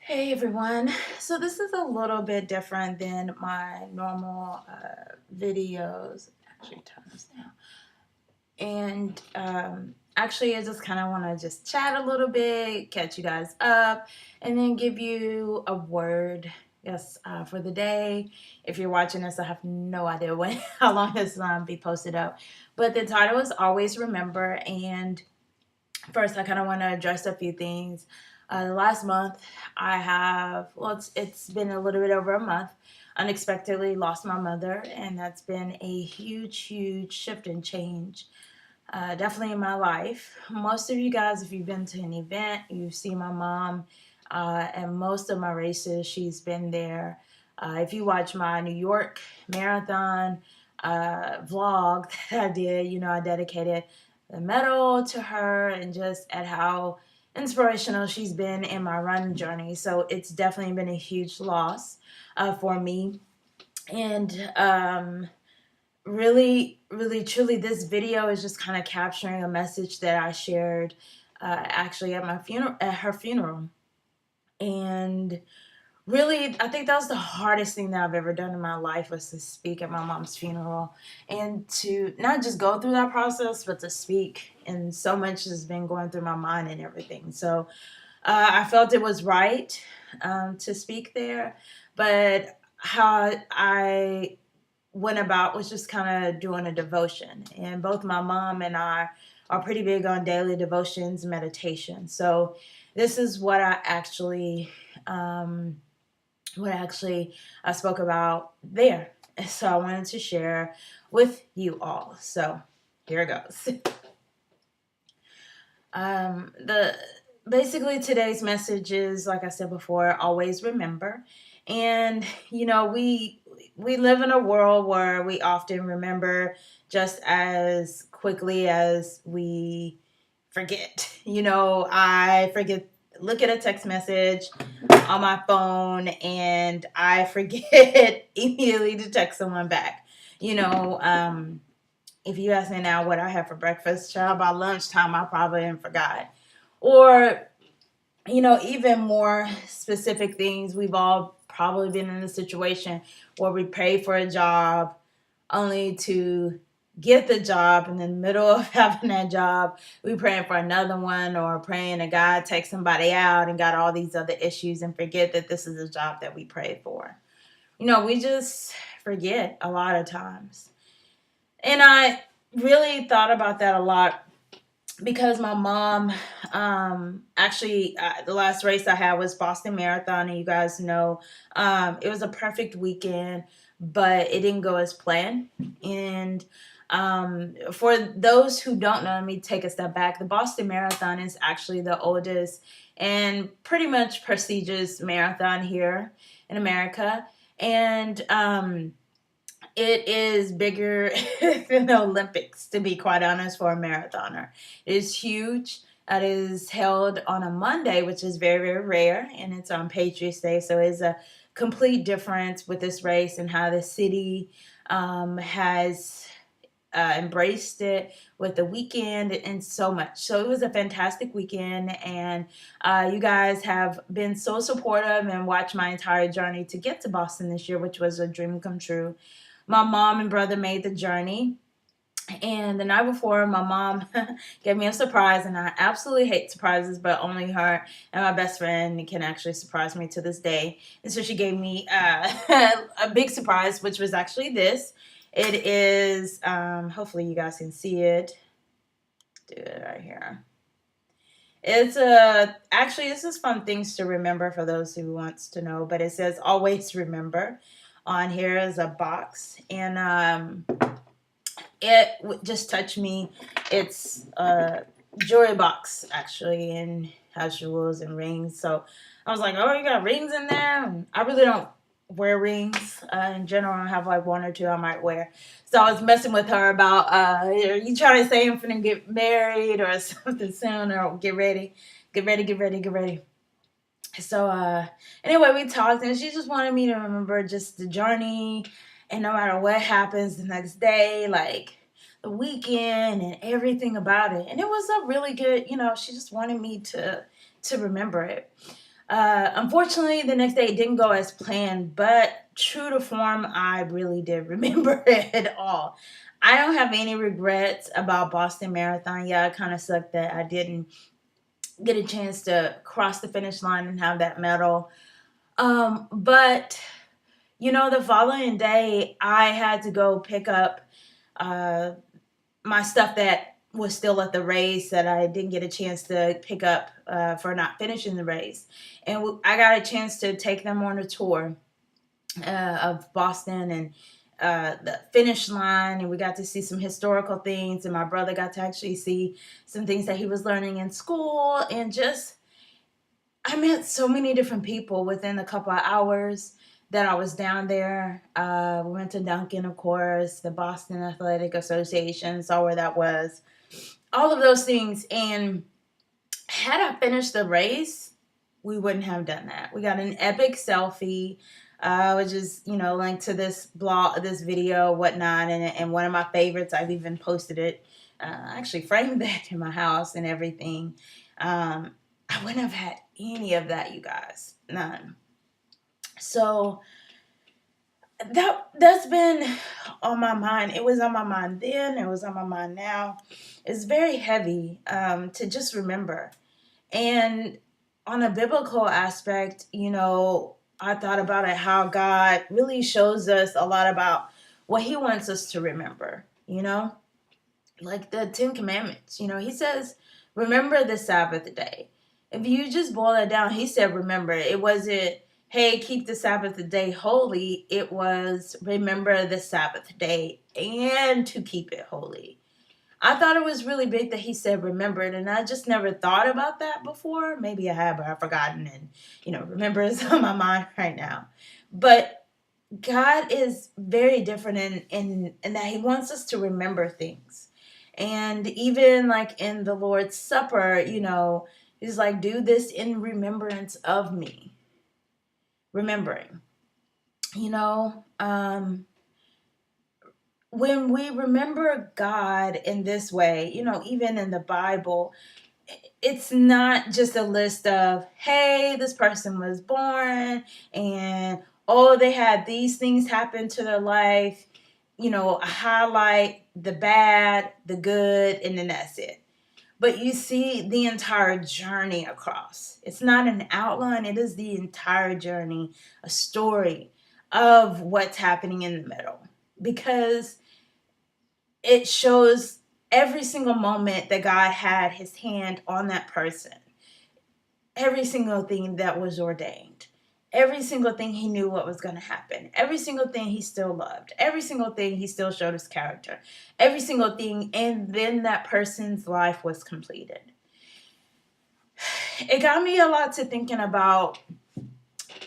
Hey everyone. So this is a little bit different than my normal videos. Actually, turn this down. And actually, I just kind of want to just chat a little bit, catch you guys up, and then give you a word. Yes, for the day. If you're watching this, I have no idea when, how long this be posted up. But the title is Always Remember, and first, I kind of want to address a few things. The last month, I have, well, it's been a little bit over a month, unexpectedly lost my mother, and that's been a huge, huge shift and change, definitely in my life. Most of you guys, if you've been to an event, you've seen my mom and most of my races, she's been there. If you watch my New York marathon vlog that I did, I dedicated the medal to her and just at how inspirational she's been in my run journey. So it's definitely been a huge loss for me. And really, really, truly, this video is just kind of capturing a message that I shared actually at my funeral, at her funeral. And really, I think that was the hardest thing that I've ever done in my life was to speak at my mom's funeral and to not just go through that process, but to speak. And so much has been going through my mind and everything. So I felt it was right to speak there, but how I went about was just kind of doing a devotion. And both my mom and I are pretty big on daily devotions, meditation. So this is um, what actually I spoke about there. So I wanted to share with you all. So here it goes. The basically today's message is, like I said before, always remember. And we live in a world where we often remember just as quickly as we forget. I forget, look at a text message on my phone and I forget immediately to text someone back. You know, um, if you ask me now what I had for breakfast, child, by lunchtime I probably forgot. Or, even more specific things, we've all probably been in a situation where we pay for a job only to get the job in the middle of having that job we praying for another one, or praying that God takes somebody out and got all these other issues and forget that this is a job that we prayed for. We just forget a lot of times. And I really thought about that a lot because my mom, actually, the last race I had was Boston Marathon, and you guys know, it was a perfect weekend, but it didn't go as planned. And for those who don't know, let me take a step back. The Boston Marathon is actually the oldest and pretty much prestigious marathon here in America. And it is bigger than the Olympics, to be quite honest, for a marathoner. It is huge. It is held on a Monday, which is very, very rare, and it's on Patriots Day. So it's a complete difference with this race and how the city has embraced it with the weekend and so much. So it was a fantastic weekend, and you guys have been so supportive and watched my entire journey to get to Boston this year, which was a dream come true. My mom and brother made the journey. And the night before, my mom gave me a surprise, and I absolutely hate surprises, but only her and my best friend can actually surprise me to this day. And so she gave me a big surprise, which was actually this. It is, hopefully you guys can see it. Do it right here. It's actually, this is from Things to Remember for those who wants to know, but it says always remember on here is a box, and it just touched me. It's a jewelry box actually, and has jewels and rings. So I was like, oh, you got rings in there? And I really don't wear rings in general. I have like one or two I might wear. So I was messing with her about, are you trying to say I'm finna get married or something soon, or get ready, get ready, get ready, get ready. So anyway, we talked, and she just wanted me to remember just the journey, and no matter what happens the next day, like the weekend and everything about it. And it was a really good, she just wanted me to remember it. Unfortunately, the next day it didn't go as planned, but true to form, I really did remember it all. I don't have any regrets about Boston Marathon. Yeah, it kind of sucked that I didn't get a chance to cross the finish line and have that medal. But the following day, I had to go pick up uh, my stuff that was still at the race that I didn't get a chance to pick up for not finishing the race. And I got a chance to take them on a tour of Boston and the finish line, and we got to see some historical things. And my brother got to actually see some things that he was learning in school, and just I met so many different people within a couple of hours that I was down there. We went to Duncan, of course, the Boston Athletic Association, saw where that was, all of those things. And had I finished the race, we wouldn't have done that. We got an epic selfie, which is, linked to this blog, this video, whatnot. And one of my favorites, I've even posted it. I actually framed that in my house and everything. I wouldn't have had any of that, you guys. None. So that's been on my mind. It was on my mind then. It was on my mind now. It's very heavy to just remember. And on a biblical aspect, I thought about it how God really shows us a lot about what He wants us to remember. Like the Ten Commandments. He says, "Remember the Sabbath day." If you just boil it down, He said, "Remember." It wasn't, "Hey, keep the Sabbath day holy." It was, "Remember the Sabbath day and to keep it holy." I thought it was really big that He said "remember it," and I just never thought about that before. Maybe I have, but I've forgotten, and remember is on my mind right now. But God is very different in that He wants us to remember things. And even like in the Lord's Supper, He's like, "Do this in remembrance of me." Remembering, you know, um, when we remember God in this way, even in the Bible, it's not just a list of, "Hey, this person was born and oh, they had these things happen to their life." Highlight the bad, the good, and then that's it. But you see the entire journey across. It's not an outline, it is the entire journey, a story of what's happening in the middle. Because it shows every single moment that God had His hand on that person, every single thing that was ordained, every single thing He knew what was going to happen, every single thing He still loved, every single thing He still showed His character, every single thing, and then that person's life was completed. It got me a lot to thinking about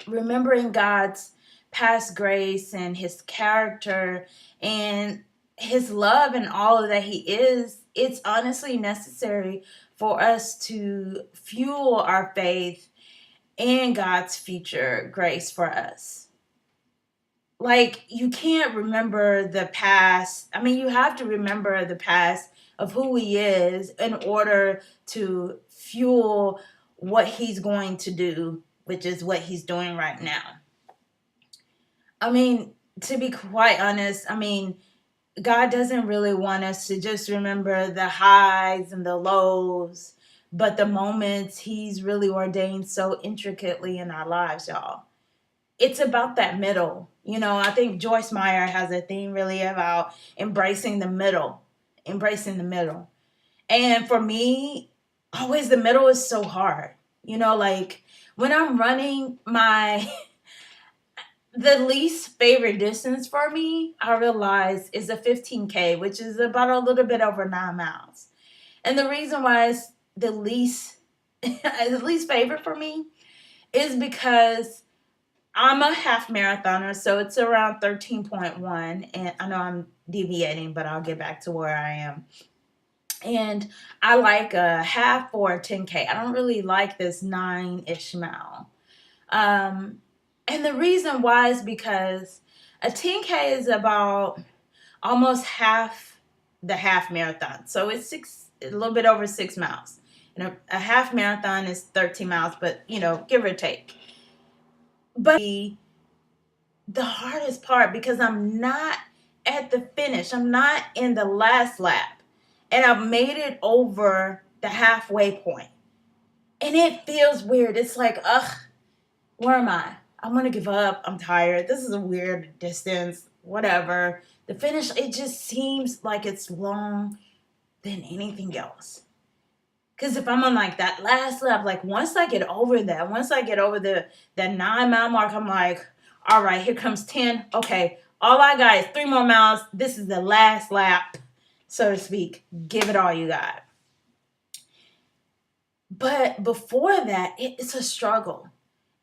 remembering God's past grace and His character and His love and all of that He is. It's honestly necessary for us to fuel our faith and God's future grace for us. Like, you can't remember the past. I mean, you have to remember the past of who He is in order to fuel what He's going to do, which is what He's doing right now. I mean, to be quite honest, God doesn't really want us to just remember the highs and the lows, but the moments He's really ordained so intricately in our lives, y'all. It's about that middle. I think Joyce Meyer has a theme really about embracing the middle, embracing the middle. And for me, always the middle is so hard. Like when I'm running the least favorite distance for me, I realize, is a 15K, which is about a little bit over 9 miles. And the reason why it's the least favorite for me is because I'm a half marathoner, so it's around 13.1. And I know I'm deviating, but I'll get back to where I am. And I like a half or a 10K. I don't really like this 9-ish mile. And the reason why is because a 10K is about almost half the half marathon. So it's a little bit over 6 miles. and a half marathon is 13 miles, but give or take. But the hardest part, because I'm not at the finish, I'm not in the last lap, and I've made it over the halfway point, and it feels weird. It's like, ugh, where am I? I'm gonna give up. I'm tired. This is a weird distance. Whatever. The finish, it just seems like it's long than anything else. Because if I'm on like that last lap, like once I get over that, once I get over the that 9 mile mark, I'm like, all right, here comes 10. Okay, all I got is 3 more miles. This is the last lap, so to speak. Give it all you got. But before that, it's a struggle.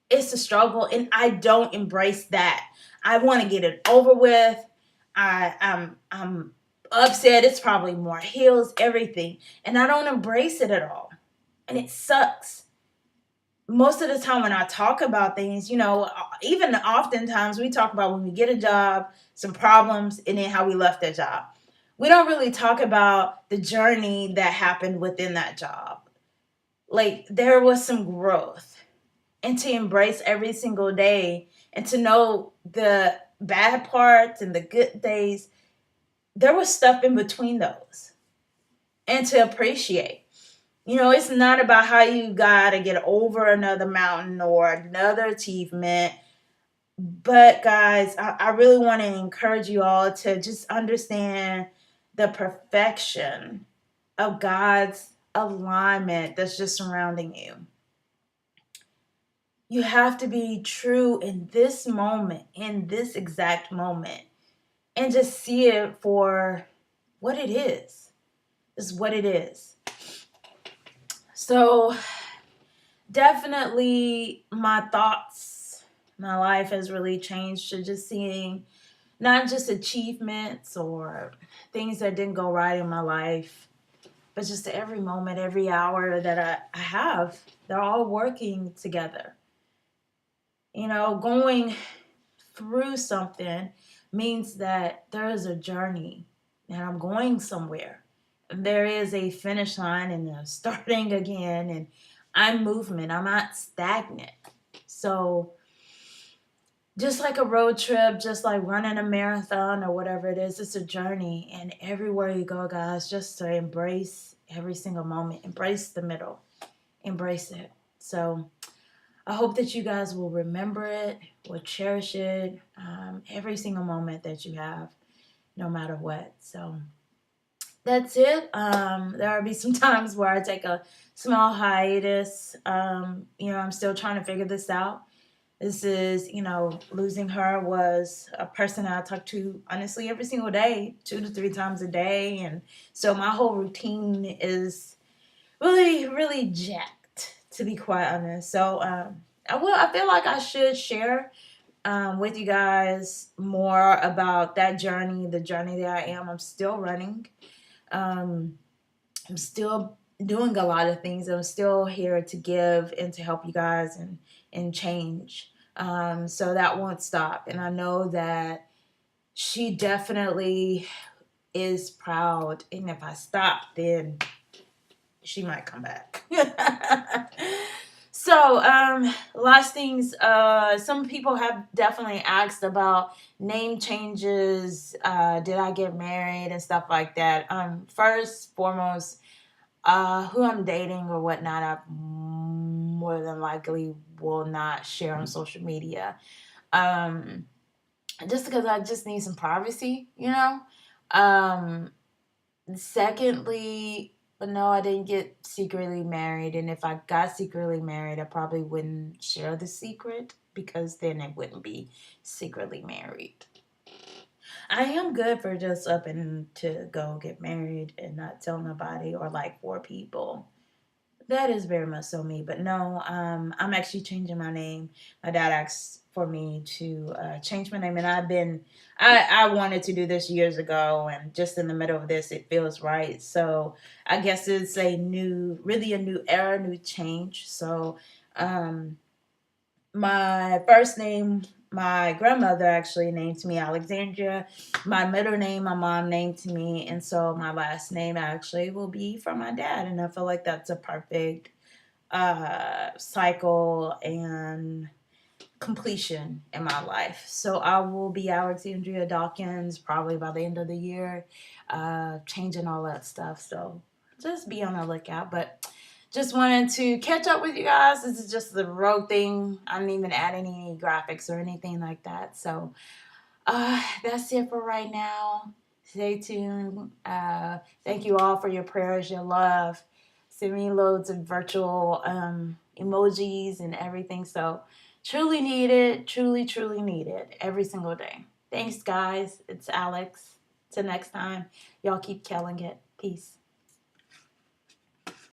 It's a struggle, and I don't embrace that. I want to get it over with. I'm upset. It's probably more hills, everything, and I don't embrace it at all, and it sucks. Most of the time when I talk about things, even oftentimes we talk about when we get a job, some problems, and then how we left that job. We don't really talk about the journey that happened within that job. Like there was some growth, and to embrace every single day and to know the bad parts and the good days, there was stuff in between those, and to appreciate. It's not about how you got to get over another mountain or another achievement. But, guys, I really want to encourage you all to just understand the perfection of God's alignment that's just surrounding you. You have to be true in this moment, in this exact moment, and just see it for what it is. Is what it is. So, definitely my thoughts, my life has really changed to just seeing not just achievements or things that didn't go right in my life, but just every moment, every hour that I have, they're all working together. Going through something means that there is a journey and I'm going somewhere. There is a finish line and a starting again, and I'm movement. I'm not stagnant. So just like a road trip, just like running a marathon or whatever it is, it's a journey. And everywhere you go, guys, just to embrace every single moment, embrace the middle, embrace it. So I hope that you guys will remember it, will cherish it, every single moment that you have, no matter what. So that's it. There will be some times where I take a small hiatus. I'm still trying to figure this out. This is, losing her was a person I talk to honestly every single day, 2 to 3 times a day. And so my whole routine is really, really jacked, to be quite honest. So I feel like I should share with you guys more about that journey, the journey that I am. I'm still running. Um, I'm still doing a lot of things. I'm still here to give and to help you guys and change. So that won't stop. And I know that she definitely is proud. And if I stop, then she might come back. So, last things, some people have definitely asked about name changes. Did I get married and stuff like that? First, foremost, who I'm dating or whatnot, I more than likely will not share on social media. Um, just because I just need some privacy. Um, Secondly, but no, I didn't get secretly married. And if I got secretly married, I probably wouldn't share the secret because then it wouldn't be secretly married. I am good for just up and to go get married and not tell nobody or like 4 people. That is very much so me. But no, I'm actually changing my name. My dad asked for me to change my name, and I wanted to do this years ago, and just in the middle of this, it feels right. So I guess it's really a new era, new change. So um, my first name, my grandmother actually named me Alexandria. My middle name, my mom named to me, and so my last name actually will be from my dad. And I feel like that's a perfect cycle and completion in my life. So I will be Alexandria Dawkins probably by the end of the year, changing all that stuff. So just be on the lookout. But just wanted to catch up with you guys. This is just the road thing. I didn't even add any graphics or anything like that. So that's it for right now. Stay tuned. Thank you all for your prayers, your love. Send me loads of virtual emojis and everything. So truly need it. Truly, truly need it every single day. Thanks, guys. It's Alex. Till next time. Y'all keep killing it. Peace.